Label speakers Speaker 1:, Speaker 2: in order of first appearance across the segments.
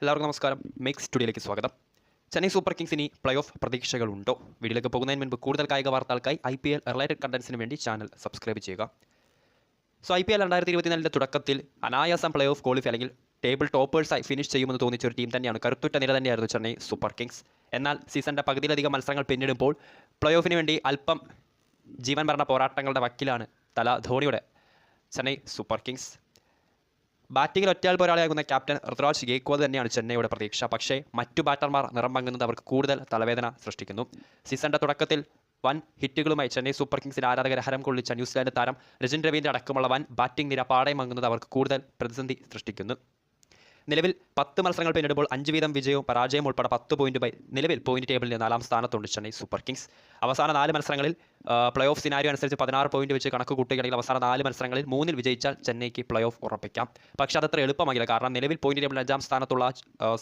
Speaker 1: എല്ലാവർക്കും നമസ്കാരം. മേക്സ് സ്റ്റുഡിയോയിലേക്ക് സ്വാഗതം. ചെന്നൈ സൂപ്പർ കിങ്സ് ഇനി പ്ലേ ഓഫ് പ്രതീക്ഷകളുണ്ടോ? വീഡിയോയിലേക്ക് പോകുന്നതിന് മുൻപ് കൂടുതൽ കായിക വാർത്തകൾക്കായി IPL റിലേറ്റഡ് കണ്ടന്റ്സിന് വേണ്ടി ചാനൽ സബ്സ്ക്രൈബ് ചെയ്യുക. IPL 2024 തുടക്കത്തിൽ അനായാസം പ്ലേ ഓഫ് ക്വാളിഫൈ അല്ലെങ്കിൽ ടേബിൾ ടോപ്പേഴ്സായി ഫിനിഷ് ചെയ്യുമെന്ന് തോന്നിച്ച ഒരു ടീം തന്നെയാണ്, കരുത്തുറ്റ നിര തന്നെയായിരുന്നു ചെന്നൈ സൂപ്പർ കിങ്സ്. എന്നാൽ സീസണിൻ്റെ പകുതിയിലധികം മത്സരങ്ങൾ പിന്നിടുമ്പോൾ പ്ലേ ഓഫിന് വേണ്ടി അല്പം ജീവൻ മരണ പോരാട്ടങ്ങളുടെ വക്കിലാണ് തല ധോണിയുടെ ചെന്നൈ സൂപ്പർ കിങ്സ്. ബാറ്റിംഗിൽ ഒറ്റയാൾ പോരാളിയാകുന്ന ക്യാപ്റ്റൻ ഋതുരാജ് ഗേക്വാദ് തന്നെയാണ് ചെന്നൈയുടെ പ്രതീക്ഷ. പക്ഷേ മറ്റു ബാറ്റർമാർ നിറം പങ്കുന്നത് അവർക്ക് കൂടുതൽ തലവേദന സൃഷ്ടിക്കുന്നു. സീസണിൻ്റെ തുടക്കത്തിൽ വൻ ഹിറ്റുകളുമായി ചെന്നൈ സൂപ്പർ കിങ്സിൻ്റെ ആരാധകരെ ഹരം കൊള്ളിച്ച ന്യൂസിലാൻഡ് താരം രജിൻ രവീന്ദ്ര അടക്കമുള്ള വൻ ബാറ്റിംഗ് നിര പാടയം വാങ്ങുന്നത് അവർക്ക് കൂടുതൽ പ്രതിസന്ധി സൃഷ്ടിക്കുന്നു. നിലവിൽ 10 മത്സരങ്ങൾ പിന്നിടുമ്പോൾ 5 വീതം വിജയവും പരാജയവും ഉൾപ്പെടെ 10 പോയിന്റുമായി നിലവിൽ പോയിന്റ് ടേബിളിൽ 4ാം സ്ഥാനത്തുണ്ട് ചെന്നൈ സൂപ്പർ കിങ്സ്. അവസാന 4 മത്സരങ്ങളിൽ പ്ലേ ഓഫ് സിനാരിയോ അനുസരിച്ച് 16 പോയിന്റ് വെച്ച് കണക്ക് കൂട്ടുകയാണെങ്കിൽ അവസാന 4 മത്സരങ്ങളിൽ 3-ൽ വിജയിച്ചാൽ ചെന്നൈക്ക് പ്ലേ ഓഫ് ഉറപ്പിക്കാം. പക്ഷേ അതത്ര എളുപ്പമാകില്ല. കാരണം നിലവിൽ പോയിന്റ് ടേബിളിൽ 5ാം സ്ഥാനത്തുള്ള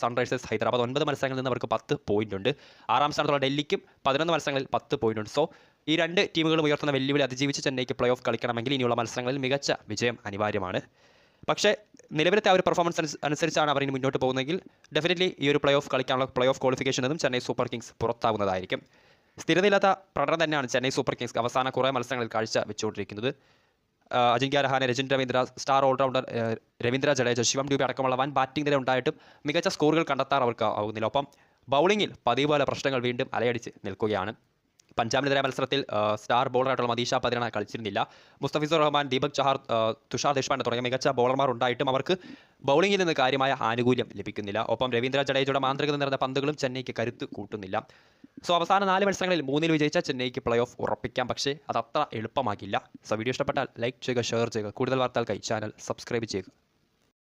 Speaker 1: സൺറൈസേഴ്സ് ഹൈദരാബാദ് 9 മത്സരങ്ങളിൽ നിന്ന് അവർക്ക് 10 പോയിന്റ് ഉണ്ട്. 6ാം സ്ഥാനത്തുള്ള ഡൽഹിക്കും 11 മത്സരങ്ങളിൽ 10 പോയിന്റ് ഉണ്ട്. സോ ഈ രണ്ട് ടീമുകളും ഉയർത്തുന്ന വെല്ലുവിളി അതിജീവിച്ച് ചെന്നൈക്ക് പ്ലേ ഓഫ് കളിക്കണമെങ്കിൽ ഇനിയുള്ള മത്സരങ്ങളിൽ മികച്ച വിജയം അനിവാര്യമാണ്. പക്ഷേ നിലവിലത്തെ ആ ഒരു പെർഫോമൻസ് അനുസരിച്ചാണ് അവർ ഇനി മുന്നോട്ട് പോകുന്നതെങ്കിൽ ഡെഫിനറ്റ്ലി ഈ ഒരു പ്ലേ ഓഫ് കളിക്കാനുള്ള പ്ലേ ഓഫ് ക്വാളിഫിക്കേഷൻ എന്നും ചെന്നൈ സൂപ്പർ കിങ്സ് പുറത്താവുന്നതായിരിക്കും. സ്ഥിരതയില്ലാത്ത പ്രകടനം തന്നെയാണ് ചെന്നൈ സൂപ്പർ കിങ്സ് അവസാന കുറേ മത്സരങ്ങളിൽ കാഴ്ച വെച്ചുകൊണ്ടിരിക്കുന്നത്. അജിങ്ക്യ രഹാനെ, രജിൻ രവീന്ദ്ര, സ്റ്റാർ ഓൾറൗണ്ടർ രവീന്ദ്ര ജഡേജ, ശിവം ഡ്യൂബി അടക്കമുള്ള വൻ ബാറ്റിംഗ് നിര ഉണ്ടായിട്ടും മികച്ച സ്കോറുകൾ കണ്ടെത്താൻ അവർക്ക് ആവുന്നില്ല. ഒപ്പം ബൗളിങ്ങിൽ പതിവ് പോലെ പ്രശ്നങ്ങൾ വീണ്ടും അലയടിച്ച് നിൽക്കുകയാണ്. പഞ്ചാബിനെതിരായ മത്സരത്തിൽ സ്റ്റാർ ബോളറായിട്ടുള്ള മദീഷ പതിരാന കളിച്ചിരുന്നില്ല. മുസ്തഫിസുർ റഹ്മാൻ, ദീപക് ചഹാർ, തുഷാർ ദേശ്പാണ്ഡെ തുടങ്ങിയ മികച്ച ബോളർമാർ ഉണ്ടായിട്ടും അവർക്ക് ബൗളിങ്ങിൽ നിന്ന് കാര്യമായ ആനുകൂല്യം ലഭിക്കുന്നില്ല. ഒപ്പം രവീന്ദ്ര ജഡേജയുടെ മാന്ത്രികത നിറഞ്ഞ പന്തുകളും ചെന്നൈക്ക് കരുത്ത് കൂട്ടുന്നില്ല. അവസാന 4 മത്സരങ്ങളിൽ 3-ൽ വിജയിച്ച ചെന്നൈക്ക് പ്ലേ ഓഫ് ഉറപ്പിക്കാം. പക്ഷേ അത് അത്ര എളുപ്പമാകില്ല. വീഡിയോ ഇഷ്ടപ്പെട്ടാൽ ലൈക്ക് ചെയ്യുക, ഷെയർ ചെയ്യുക. കൂടുതൽ വാർത്തകൾക്കായി ചാനൽ സബ്സ്ക്രൈബ് ചെയ്യുക.